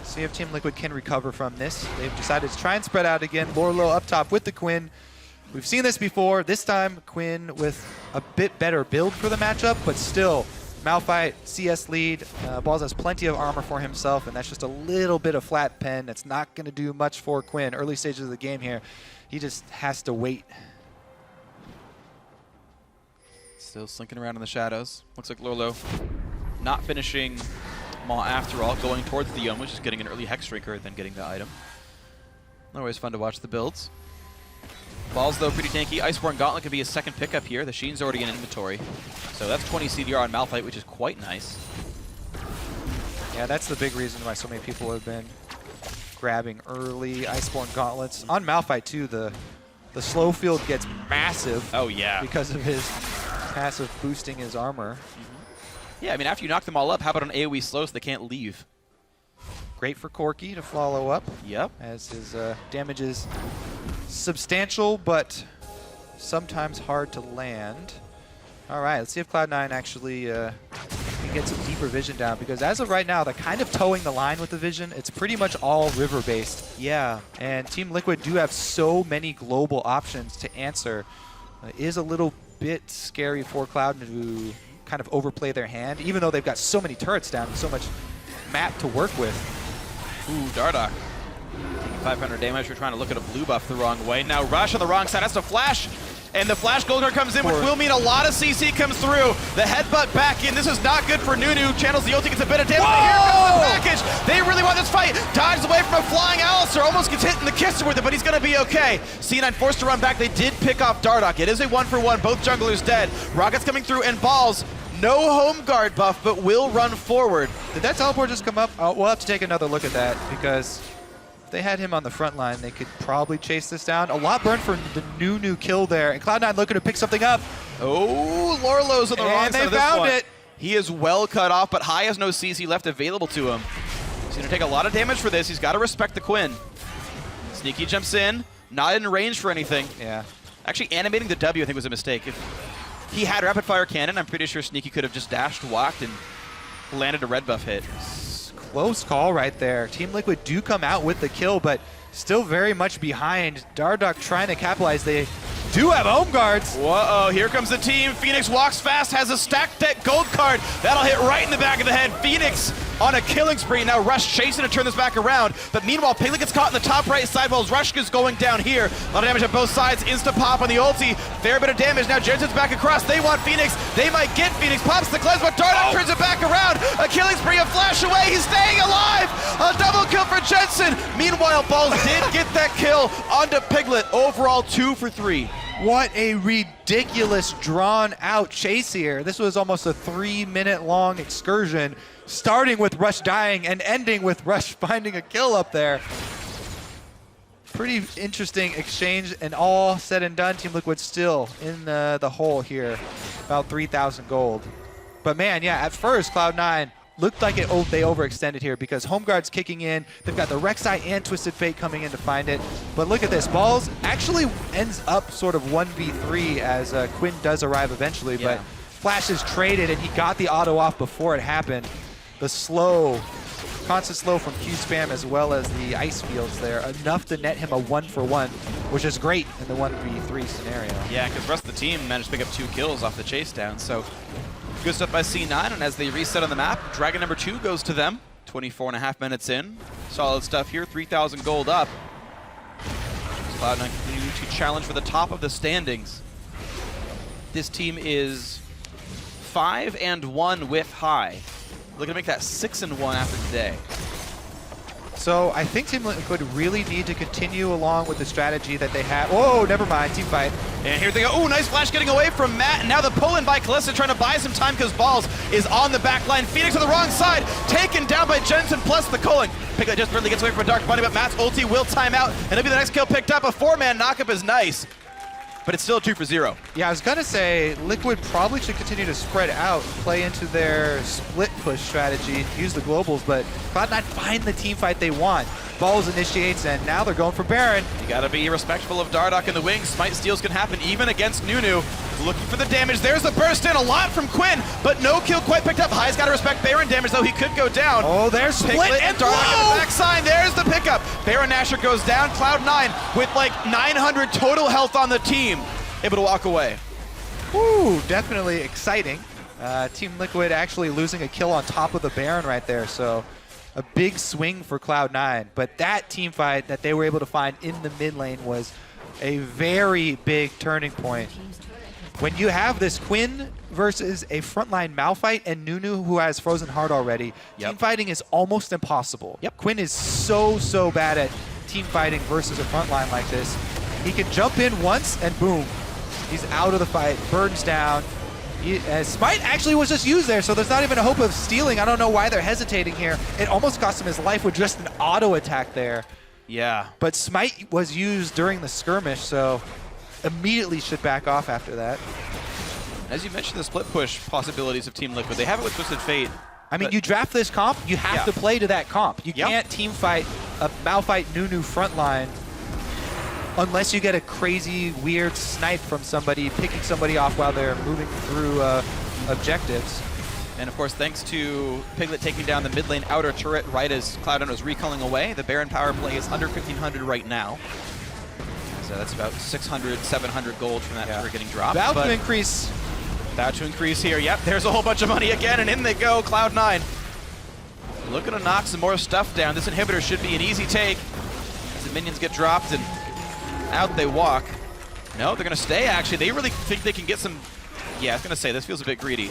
See if Team Liquid can recover from this. They've decided to try and spread out again. Lorlo up top with the Quinn. We've seen this before. This time, Quinn with a bit better build for the matchup, but still, Malphite, CS lead. Balls has plenty of armor for himself, and that's just a little bit of flat pen. That's not going to do much for Quinn. Early stages of the game here. He just has to wait. Still slinking around in the shadows. Looks like Lorlo not finishing Maw after all, going towards the Yoma, just getting an early Hex Drinker, then getting the item. Always fun to watch the builds. Balls, though, pretty tanky. Iceborne Gauntlet could be a second pickup here. The Sheen's already in inventory. So that's 20 CDR on Malphite, which is quite nice. Yeah, that's the big reason why so many people have been grabbing early Iceborne Gauntlets. On Malphite, too, the slow field gets massive. Oh, yeah. Because of his passive boosting his armor. Yeah, I mean, after you knock them all up, how about an AoE slow so they can't leave? Great for Corki to follow up. Yep. As his damage is substantial, but sometimes hard to land. All right, let's see if Cloud9 actually can get some deeper vision down, because as of right now, they're kind of towing the line with the vision. It's pretty much all river-based. Yeah. And Team Liquid do have so many global options to answer. It is a little bit scary for Cloud to kind of overplay their hand, even though they've got so many turrets down and so much map to work with. Ooh, Dardoch. Taking 500 damage. We're trying to look at a blue buff the wrong way. Now Rush on the wrong side has to flash. And the flash gold card comes in, which will mean a lot of CC comes through. The headbutt back in. This is not good for Nunu. Channels the ulti, gets a bit of damage. Here comes the package. They really want this fight. Dodges away from a flying Alistair. Almost gets hit in the kisser with it, but he's going to be okay. C9 forced to run back. They did pick off Dardoch. It is a 1-for-1. Both junglers dead. Rockets coming through, and Balls. No home guard buff, but will run forward. Did that teleport just come up? We'll have to take another look at that, because if they had him on the front line, they could probably chase this down. A lot burned for the Nunu kill there, and Cloud9 looking to pick something up. Oh, Lorlo's on the wrong side of this one. And they found it. He is well cut off, but High has no CC left available to him. He's going to take a lot of damage for this. He's got to respect the Quinn. Sneaky jumps in, not in range for anything. Yeah. Actually, animating the W, I think, was a mistake. If he had rapid fire cannon, I'm pretty sure Sneaky could have just dashed, walked, and landed a red buff hit. Close call right there. Team Liquid do come out with the kill, but still very much behind. Dardoch trying to capitalize. They do have home guards. Whoa, here comes the team. Phoenix walks fast, has a stacked deck gold card. That'll hit right in the back of the head. Phoenix on a killing spree. Now Rush chasing to turn this back around. But meanwhile, Piglet gets caught in the top right side while Rush is going down here. A lot of damage on both sides. Insta pop on the ulti. Fair bit of damage. Now Jensen's back across. They want Phoenix. They might get Phoenix. Pops the cleanse, but Dardoch turns it back around. A killing spree, a flash away. He's staying alive. A double kill for Jensen. Meanwhile, Balls did get that kill onto Piglet. Overall, 2 for 3. What a ridiculous drawn-out chase here. This was almost a 3-minute-long excursion, starting with Rush dying and ending with Rush finding a kill up there. Pretty interesting exchange, and all said and done, Team Liquid still in the hole here, about 3,000 gold. But man, yeah, at first, Cloud9 looked like they overextended here, because Home Guard's kicking in. They've got the Rek'Sai and Twisted Fate coming in to find it. But look at this. Balls actually ends up sort of 1v3 as Quinn does arrive eventually. Yeah. But flashes traded, and he got the auto off before it happened. The slow, constant slow from Q-Spam as well as the ice fields there, enough to net him a 1-for-1, which is great in the 1v3 scenario. Yeah, because the rest of the team managed to pick up 2 kills off the chase down. So good stuff by C9, and as they reset on the map, Dragon number 2 goes to them. 24.5 minutes in. Solid stuff here, 3,000 gold up. Cloud9 continuing to challenge for the top of the standings. This team is 5-1 with high. Looking to make that 6-1 after today. So I think Team Liquid really need to continue along with the strategy that they have. Oh, never mind, team fight. And here they go. Oh, nice flash getting away from Matt. And now the pull-in by Kalista trying to buy some time because Balls is on the back line. Phoenix on the wrong side. Taken down by Jensen plus the culling. Piglet just barely gets away from a Dark Bunny, but Matt's ulti will time out. And it'll be the next kill picked up. A 4-man knockup is nice. But it's still 2 for 0. Yeah, I was going to say Liquid probably should continue to spread out, play into their split push strategy, use the globals, but Cloud9 find the team fight they want. Balls initiates, and now they're going for Baron. You gotta be respectful of Dardoch in the wings. Smite steals can happen even against Nunu. Looking for the damage. There's the burst in. A lot from Quinn, but no kill quite picked up. High's gotta respect Baron damage, though he could go down. Oh, there's split Piglet and Dardoch on the backside. There's the pickup. Baron Nashor goes down. Cloud9 with like 900 total health on the team. Able to walk away. Woo, definitely exciting. Team Liquid actually losing a kill on top of the Baron right there, so a big swing for Cloud9. But that team fight that they were able to find in the mid lane was a very big turning point. When you have this Quinn versus a frontline Malphite and Nunu who has Frozen Heart already, team fighting is almost impossible. Quinn is so bad at team fighting versus a frontline like this. He can jump in once and boom, he's out of the fight, burns down. Smite actually was just used there, so there's not even a hope of stealing. I don't know why they're hesitating here. It almost cost him his life with just an auto attack there. Yeah. But Smite was used during the skirmish, so immediately should back off after that. As you mentioned, the split push possibilities of Team Liquid. They have it with Twisted Fate. I mean, you draft this comp, you have to play to that comp. You can't team fight a Malphite Nunu frontline unless you get a crazy, weird snipe from somebody, picking somebody off while they're moving through objectives. And of course, thanks to Piglet taking down the mid lane outer turret right as Cloud9 was recalling away, the Baron power play is under 1,500 right now. So that's about 600, 700 gold from that turret getting dropped. About to increase. About to increase here. Yep, there's a whole bunch of money again, and in they go, Cloud9. Looking to knock some more stuff down. This inhibitor should be an easy take as the minions get dropped and out they walk. No, they're going to stay, actually. They really think they can get some... Yeah, I was going to say, this feels a bit greedy.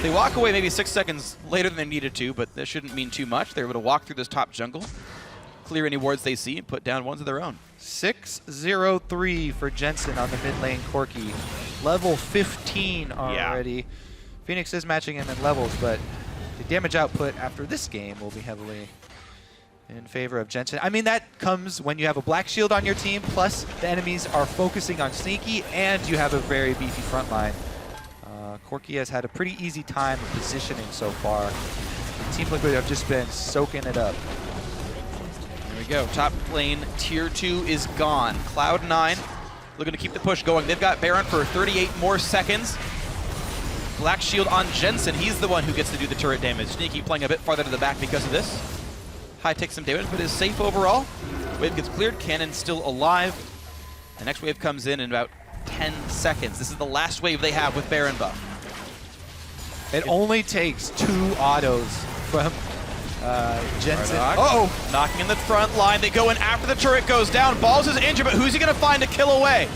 They walk away maybe 6 seconds later than they needed to, but that shouldn't mean too much. They're able to walk through this top jungle, clear any wards they see, and put down ones of their own. 6-0-3 for Jensen on the mid lane Corki. Level 15 already. Phoenix is matching him in levels, but the damage output after this game will be heavily in favor of Jensen. I mean, that comes when you have a black shield on your team, plus the enemies are focusing on Sneaky, and you have a very beefy front line. Corki has had a pretty easy time of positioning so far. Team Liquid have just been soaking it up. There we go. Top lane tier 2 is gone. Cloud9 looking to keep the push going. They've got Baron for 38 more seconds. Black shield on Jensen. He's the one who gets to do the turret damage. Sneaky playing a bit farther to the back because of this. High takes some damage, but is safe overall. Wave gets cleared. Cannon still alive. The next wave comes in about 10 seconds. This is the last wave they have with Baron buff. It only takes 2 autos from Jensen. Uh-oh! Knocking in the front line. They go in after the turret goes down. Balls is injured, but who's he going to find to kill away?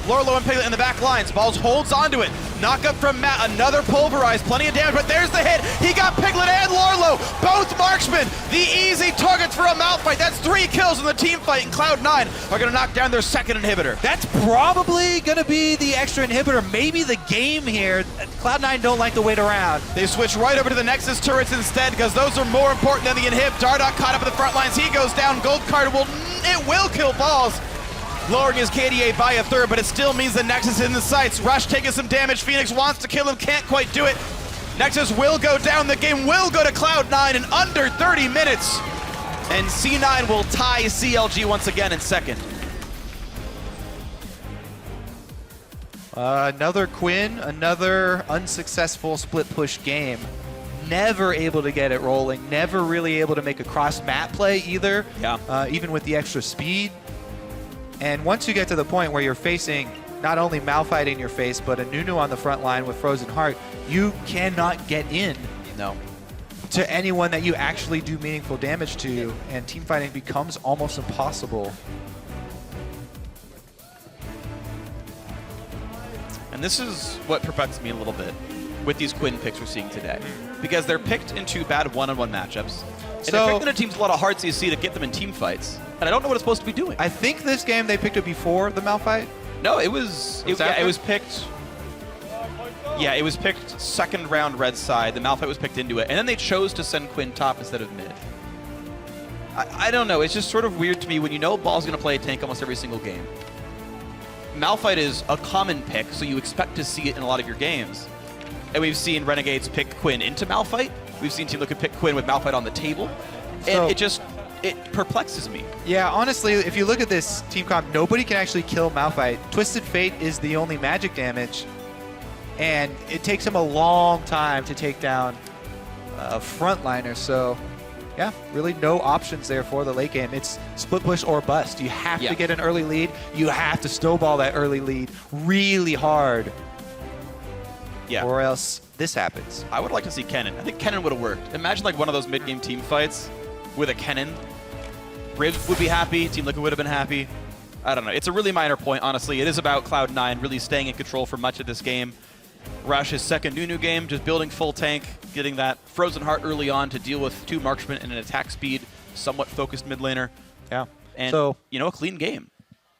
Lorlo and Piglet in the back lines. Balls holds onto it. Knock up from Matt. Another pulverize. Plenty of damage, but there's the hit. He got Piglet and Lorlo. Both marksmen. The easy targets for a Malphite. That's 3 kills in the team fight, and Cloud9 are going to knock down their second inhibitor. That's probably going to be the extra inhibitor. Maybe the game here. Cloud9 don't like to wait around. They switch right over to the Nexus turrets instead because those are more important than the inhib. Dardoch caught up in the front lines. He goes down. Gold card will kill Balls. Lowering his KDA by a third, but it still means the Nexus is in the sights. Rush taking some damage. Phoenix wants to kill him, can't quite do it. Nexus will go down. The game will go to Cloud9 in under 30 minutes. And C9 will tie CLG once again in second. Another Quinn, another unsuccessful split push game. Never able to get it rolling, never really able to make a cross map play either, even with the extra speed. And once you get to the point where you're facing not only Malphite in your face, but a Nunu on the front line with Frozen Heart, you cannot get in to anyone that you actually do meaningful damage to, and team fighting becomes almost impossible. And this is what perplexes me a little bit with these Quinn picks we're seeing today. Because they're picked into bad one-on-one matchups. And they're picked into teams with a lot of hard CC to get them in team fights. And I don't know what it's supposed to be doing. I think this game they picked it before the Malphite. No, it was picked. Yeah, it was picked second round red side. The Malphite was picked into it. And then they chose to send Quinn top instead of mid. I don't know. It's just sort of weird to me when you know Ball's going to play a tank almost every single game. Malphite is a common pick, so you expect to see it in a lot of your games. And we've seen Renegades pick Quinn into Malphite. We've seen Team Liquid pick Quinn with Malphite on the table. And it perplexes me. Yeah, honestly, if you look at this team comp, nobody can actually kill Malphite. Twisted Fate is the only magic damage, and it takes him a long time to take down a frontliner. So, yeah, really no options there for the late game. It's split push or bust. You have to get an early lead. You have to snowball that early lead really hard. Yeah. Or else this happens. I would like to see Kennen. I think Kennen would have worked. Imagine like one of those mid-game team fights with a Kennen. Ribs would be happy. Team Liquid would have been happy. I don't know. It's a really minor point, honestly. It is about Cloud9 really staying in control for much of this game. Rush's second Nunu game, just building full tank, getting that Frozen Heart early on to deal with 2 marksmen and an attack speed, somewhat focused mid laner. Yeah. And, so, a clean game.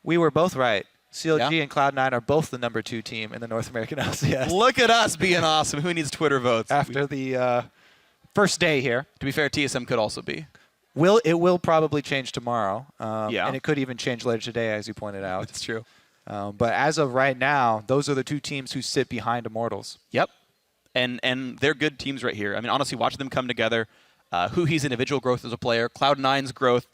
We were both right. CLG and Cloud9 are both the #2 team in the North American LCS. Look at us being awesome. Who needs Twitter votes? After the first day here. To be fair, TSM could also be. It will probably change tomorrow. Yeah. And it could even change later today, as you pointed out. That's true. But as of right now, those are the 2 teams who sit behind Immortals. Yep. And they're good teams right here. I mean, honestly, watching them come together, Huhi's individual growth as a player, Cloud9's growth,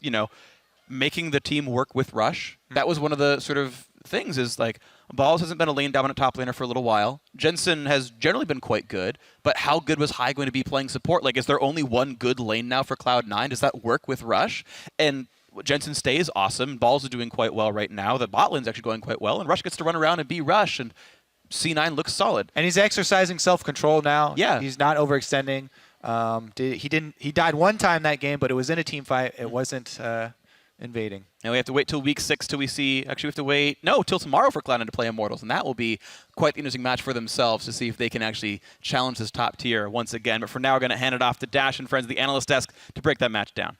making the team work with Rush. That was one of the sort of things is like, Balls hasn't been a lane dominant top laner for a little while. Jensen has generally been quite good, but how good was Hai going to be playing support? Like, is there only one good lane now for Cloud9? Does that work with Rush? And Jensen stays awesome. Balls is doing quite well right now. The bot lane's actually going quite well, and Rush gets to run around and be Rush, and C9 looks solid. And he's exercising self-control now. Yeah. He's not overextending. He died one time that game, but it was in a team fight. It wasn't invading. And we have to wait till week 6 till we see. Actually, we have to wait till tomorrow for Cloud9 to play Immortals, and that will be quite the interesting match for themselves to see if they can actually challenge this top tier once again. But for now, we're going to hand it off to Dash and friends of the analyst desk to break that match down.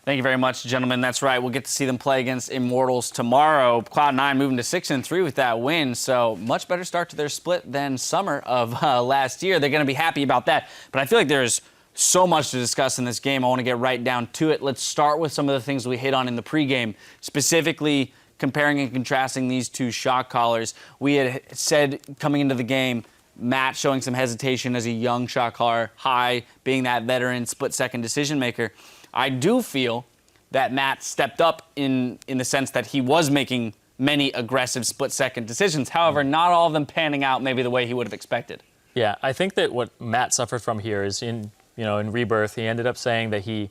Thank you very much, gentlemen. That's right. We'll get to see them play against Immortals tomorrow. Cloud9 moving to 6-3 with that win, so much better start to their split than summer of last year. They're going to be happy about that. But I feel like there's so much to discuss in this game. I want to get right down to it. Let's start with some of the things we hit on in the pregame, specifically comparing and contrasting these 2 shot callers. We had said coming into the game, Matt showing some hesitation as a young shot caller, Hai being that veteran split-second decision maker. I do feel that Matt stepped up in the sense that he was making many aggressive split-second decisions. However, not all of them panning out maybe the way he would have expected. Yeah, I think that what Matt suffered from here is in Rebirth, he ended up saying that he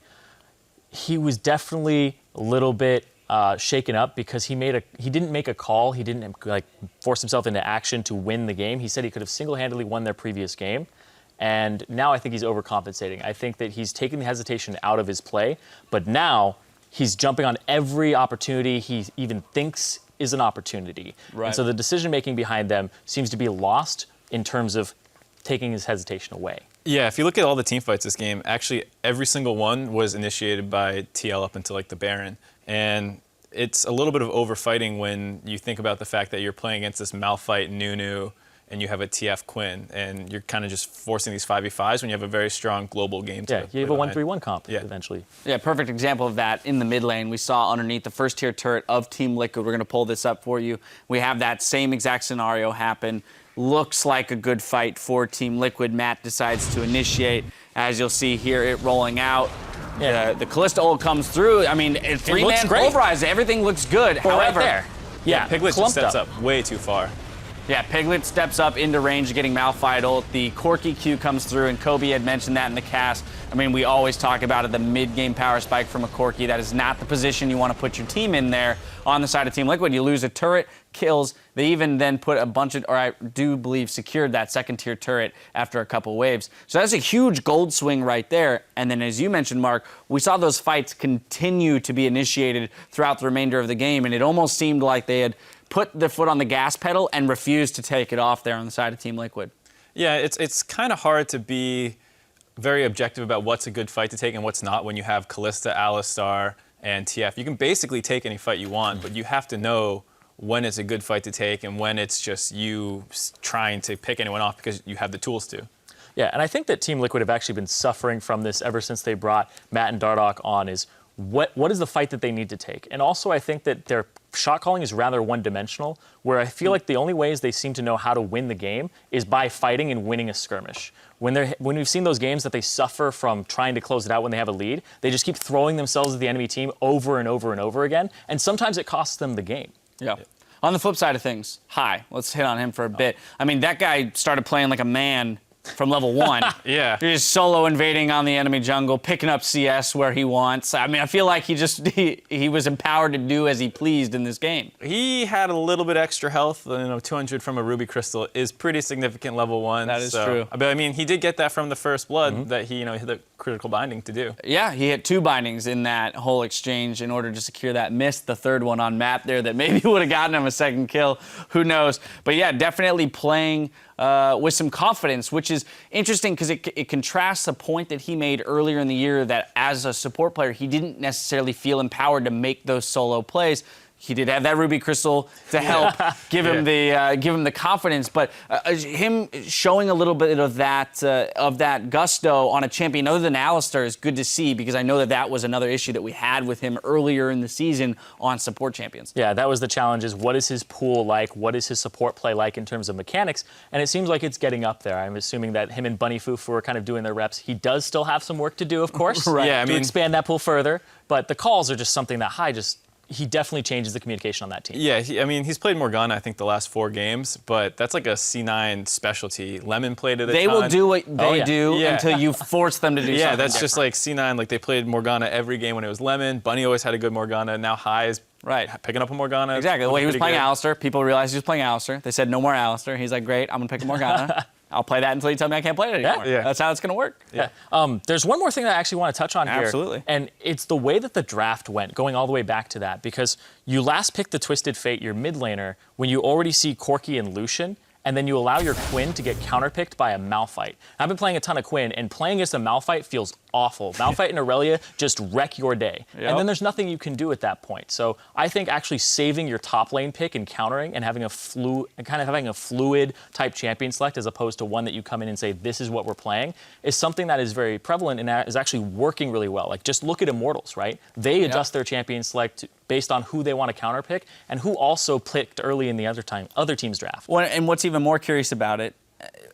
was definitely a little bit shaken up because he didn't make a call. He didn't force himself into action to win the game. He said he could have single-handedly won their previous game. And now I think he's overcompensating. I think that he's taking the hesitation out of his play, but now he's jumping on every opportunity he even thinks is an opportunity. Right. And so the decision-making behind them seems to be lost in terms of taking his hesitation away. Yeah, if you look at all the team fights this game, actually every single one was initiated by TL up until the Baron. And it's a little bit of overfighting when you think about the fact that you're playing against this Malphite Nunu and you have a TF Quinn, and you're kind of just forcing these 5v5s when you have a very strong global game. Yeah, you have a 1-3-1 comp eventually. Yeah, perfect example of that in the mid lane. We saw underneath the first tier turret of Team Liquid. We're going to pull this up for you. We have that same exact scenario happen. Looks like a good fight for Team Liquid. Matt decides to initiate. As you'll see here, it rolling out. Yeah. The Kalista ult comes through. I mean, 3-man pulverize. Everything looks good. But However, right there, Yeah, Piglet just steps up way too far. Yeah, Piglet steps up into range, getting Malphite ult. The Corki Q comes through, and Kobe had mentioned that in the cast. I mean, we always talk about it, the mid-game power spike from a Corki. That is not the position you want to put your team in there on the side of Team Liquid. You lose a turret, kills. They even then put a bunch of, or I do believe secured that second-tier turret after a couple waves. So that's a huge gold swing right there. And then as you mentioned, Mark, we saw those fights continue to be initiated throughout the remainder of the game, and it almost seemed like they had put their foot on the gas pedal and refused to take it off there on the side of Team Liquid. Yeah, it's kind of hard to be very objective about what's a good fight to take and what's not when you have Kalista, Alistar, and TF. You can basically take any fight you want, but you have to know when it's a good fight to take and when it's just you trying to pick anyone off because you have the tools to. Yeah, and I think that Team Liquid have actually been suffering from this ever since they brought Matt and Dardoch on, is what is the fight that they need to take? And also I think that their shot calling is rather one-dimensional, where I feel like the only ways they seem to know how to win the game is by fighting and winning a skirmish. When we've seen those games that they suffer from trying to close it out when they have a lead, they just keep throwing themselves at the enemy team over and over and over again, and sometimes it costs them the game. Yeah. On the flip side of things, High. Let's hit on him for a bit. I mean, that guy started playing like a man from level 1. Yeah. He's just solo invading on the enemy jungle, picking up CS where he wants. I mean, I feel like he was empowered to do as he pleased in this game. He had a little bit extra health. 200 from a Ruby Crystal is pretty significant level 1. That is true. But I mean, he did get that from the first blood that he hit the critical binding to do. Yeah, he hit 2 bindings in that whole exchange in order to secure that. Missed the third one on map there that maybe would have gotten him a second kill. Who knows? But yeah, definitely playing with some confidence, which is interesting because it contrasts a point that he made earlier in the year that as a support player, he didn't necessarily feel empowered to make those solo plays. He did have that Ruby Crystal to help give him the confidence, but him showing a little bit of that gusto on a champion other than Alistar is good to see, because I know that was another issue that we had with him earlier in the season on support champions. Yeah, that was the challenge, is what is his pool like? What is his support play like in terms of mechanics? And it seems like it's getting up there. I'm assuming that him and Bunny Fufu are kind of doing their reps. He does still have some work to do, of course, right. Yeah, to expand that pool further, but the calls are just something that he definitely changes the communication on that team. Yeah, he's played Morgana, I think, the last 4 games, but that's like a C9 specialty. Lemon played it a ton. They will do what they do until you force them to do something. Yeah, that's different. just like C9. Like, they played Morgana every game when it was Lemon. Bunny always had a good Morgana. Now High is picking up a Morgana. Exactly. The way he was playing Alistar, people realized he was playing Alistar. They said, no more Alistar. He's like, great, I'm going to pick a Morgana. I'll play that until you tell me I can't play it anymore. Yeah. That's how it's going to work. Yeah. There's one more thing that I actually want to touch on here. Absolutely. And it's the way that the draft went, going all the way back to that, because you last picked the Twisted Fate, your mid laner, when you already see Corki and Lucian, and then you allow your Quinn to get counterpicked by a Malphite. I've been playing a ton of Quinn, and playing against a Malphite feels awful. Malphite and Aurelia just wreck your day. Yep. And then there's nothing you can do at that point. So I think actually saving your top lane pick and countering and having a fluid type champion select, as opposed to one that you come in and say, this is what we're playing, is something that is very prevalent and is actually working really well. Like, just look at Immortals, right? They adjust their champion select based on who they want to counterpick and who also picked early in the other team's draft. Well, and what's even more curious about it,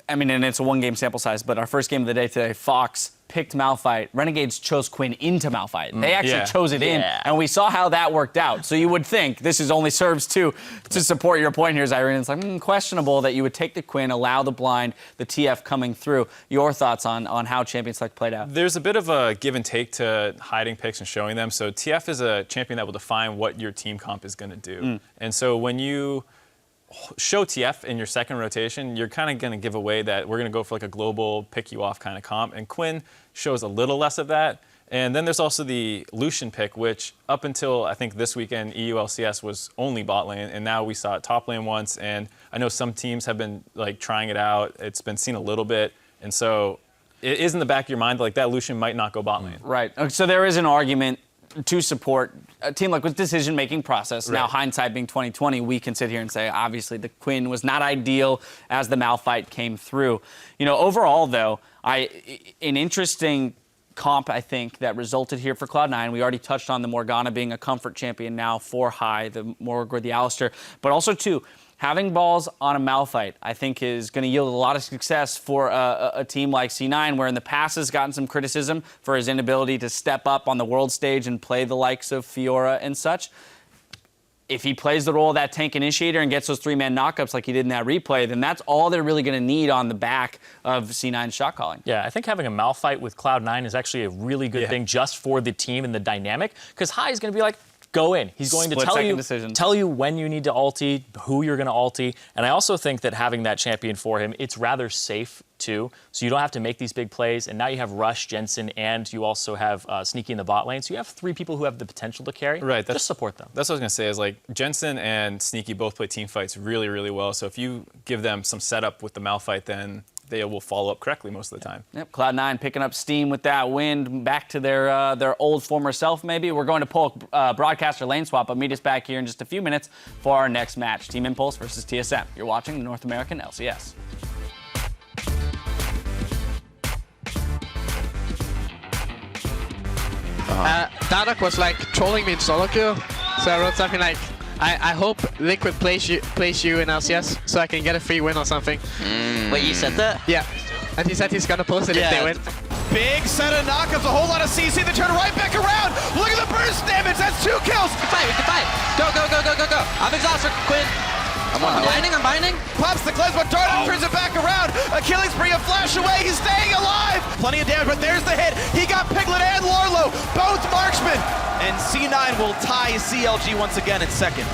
I mean, and it's a 1-game sample size, but our first game of the day today, Fox picked Malphite. Renegades chose Quinn into Malphite. They actually chose it in, and we saw how that worked out. So you would think this only serves to support your point here, Irene. It's like questionable that you would take the Quinn, allow the blind, the TF coming through. Your thoughts on how Champion Select played out? There's a bit of a give and take to hiding picks and showing them. So TF is a champion that will define what your team comp is going to do. And so when you show TF in your second rotation, you're kind of going to give away that we're going to go for like a global pick you off kind of comp. And Quinn shows a little less of that. And then there's also the Lucian pick, which up until I think this weekend, EU LCS was only bot lane, and now we saw it top lane once. And I know some teams have been like trying it out. It's been seen a little bit, and so it is in the back of your mind like that Lucian might not go bot lane. Right. So there is an argument to support a Team Liquid's decision-making process. Now, hindsight being 2020, we can sit here and say, obviously, the Quinn was not ideal as the Malphite came through. You know, overall, though, an interesting comp, I think, that resulted here for Cloud9. We already touched on the Morgana being a comfort champion now for High, the Morg or the Alistar, but also, too, having balls on a Malphite, I think, is going to yield a lot of success for a team like C9, where in the past has gotten some criticism for his inability to step up on the world stage and play the likes of Fiora and such. if he plays the role of that tank initiator and gets those 3-man knockups like he did in that replay, then that's all they're really going to need on the back of C9's shot calling. Yeah, I think having a Malphite with Cloud9 is actually a really good thing just for the team and the dynamic, because High is going to be like, go in. He's going to tell you when you need to ulti, who you're going to ulti. And I also think that having that champion for him, it's rather safe too. So you don't have to make these big plays. And now you have Rush, Jensen, and you also have Sneaky in the bot lane. So you have 3 people who have the potential to carry. Right. Just support them. That's what I was going to say is like Jensen and Sneaky both play team fights really, really well. So if you give them some setup with the Malphite, then they will follow up correctly most of the time. Yep, Cloud9 picking up steam with that win, back to their old former self maybe. We're going to pull broadcaster lane swap, but meet us back here in just a few minutes for our next match, Team Impulse versus TSM. You're watching the North American LCS. Dardoch was like trolling me in solo queue, so I wrote something like, I hope Liquid plays you in LCS so I can get a free win or something. Wait, you said that? Yeah. And he said he's gonna post it if they win. Big set of knockups, a whole lot of CC. They turn right back around. Look at the burst damage. That's 2 kills. We can fight. Go. I'm exhausted, Quinn. I'm binding. Pops the cleanse, but Dardoch turns it back around. Achilles bring a flash away. He's staying alive. Plenty of damage, but there's the hit. He got Piglet and Lorlo, both marksmen. And C9 will tie CLG once again in second.